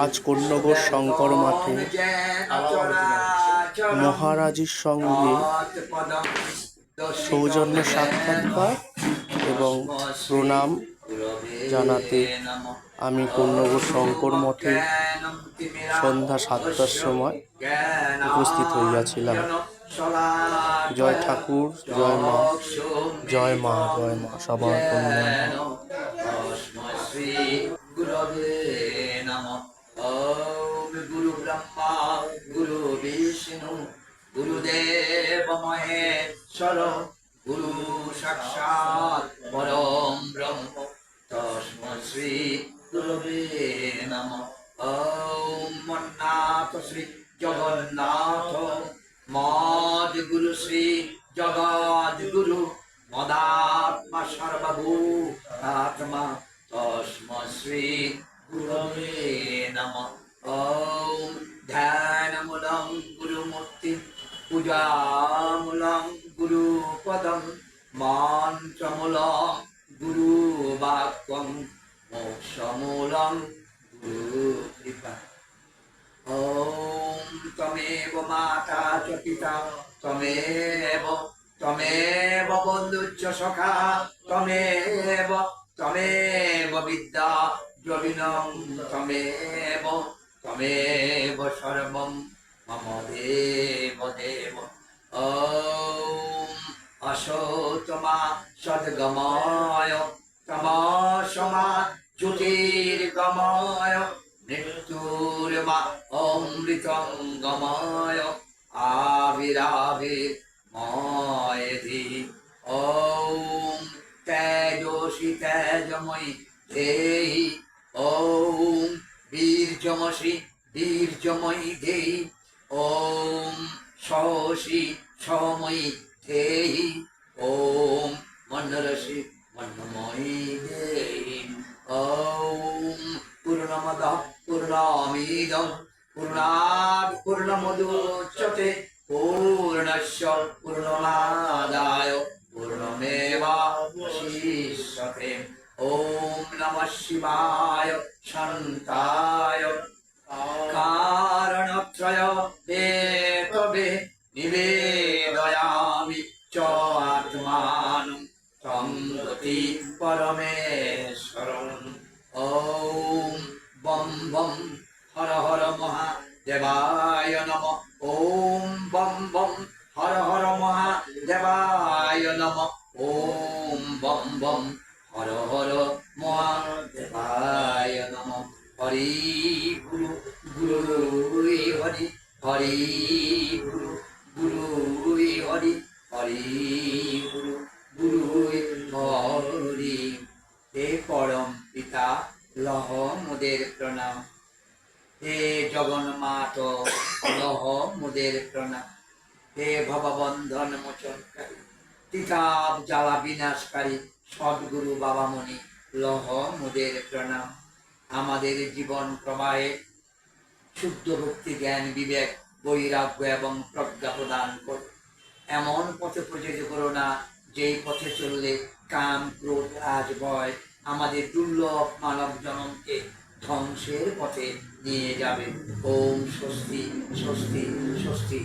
আজ কোন্নগর শঙ্কর মাঠে মহারাজের সঙ্গে সৌজন্য সাক্ষাৎকার এবং প্রণাম জানাতে আমি কোন্নগর শঙ্কর মঠে সন্ধ্যা 7টার সময় উপস্থিত হইয়াছিলাম। জয় ঠাকুর, জয় মা, জয় মা, জয় মা, সবার কল্যাণ। গুরু ব্রহ্মা গুরু বিষ্ণু গুরুদেব মহেশ্বর গুরু সাক্ষাৎ পরম ব্রহ্ম তস্मै শ্রী গুরবে নমঃ। ওম মন্নাথ শ্রী জগন্নাথ মদ গুরু শ্রী জগদ্গুরু মদাত্মা সর্বভূতাত্মা তস্मै শ্রী গুরবে নমঃ। ওম ধ্যানমূলং গুরুমূর্তি পূজামূলং গুরুপদম মন্ত্রমূলং গুরুবাক্যং মোক্ষমূলং গুরুকৃপা। ওম ত্বমেব মাতা চ পিতা ত্বমেব বন্ধুশ্চ সখা ত্বমেব বিদ্যা দ্রবিণং ত্বমেব সর্বং মম দেব দেব। ওম অসতমা সদ্গময় তমসমা জ্যোতির্গময় মৃত্যুর্মা অমৃতঙ্গময় আবিরাবির্ময়েধি। ওম তেজস্বী তেজময়ী ধেহি ওম বীর্যমসি বীর্যময়ী ধেহি ওম সহসী সময়ী ধেহি ওম মন্ডলসি মন্ডময়ী ধেহি। ওম পূর্ণমদঃ পূর্ণমিদং পূর্ণাৎ পূর্ণমুদচ্যতে পূর্ণস্য পূর্ণমাদায় পূর্ণমেবাবশিষ্যতে। ওম নমঃ শিবায় শান্তায় কারণত্রয় হেতবে নিবেদয়ামি চ আত্মানং সংগতি পরমেশ্বরং। ওম বম বম হর হর মহাদেবায় নমঃ। ওম বম বম হর হর মহাদেবায় নমঃ। ওম বম বম হর হর মহাদেবায় নমঃ। হরি গুরু গুরু হরি হরি গুরু গুরু হরি হরি গুরু গুরু হরি। হে পরম পিতা লহ মোদের প্রণাম। হে জগন্মাত লহ মোদের প্রণাম। হে ভববন্ধন মোচনকারী তিতাব জ্বালা বিনাশকারী সদ্গুরু বাবামণি লহ মোদের প্রণাম। আমাদের জীবন প্রবাহে শুদ্ধ ভক্তি জ্ঞান বিবেক বৈরাগ্য এবং প্রজ্ঞা প্রদান করো। এমন পথে প্রযোজিত করো না যেই পথে চললে কাম ক্রোধ রাজ ভয় আমাদের দুর্লভ মানব জনমকে ধ্বংসের পথে নিয়ে যাবে। ওম স্বস্তি স্বস্তি স্বস্তি।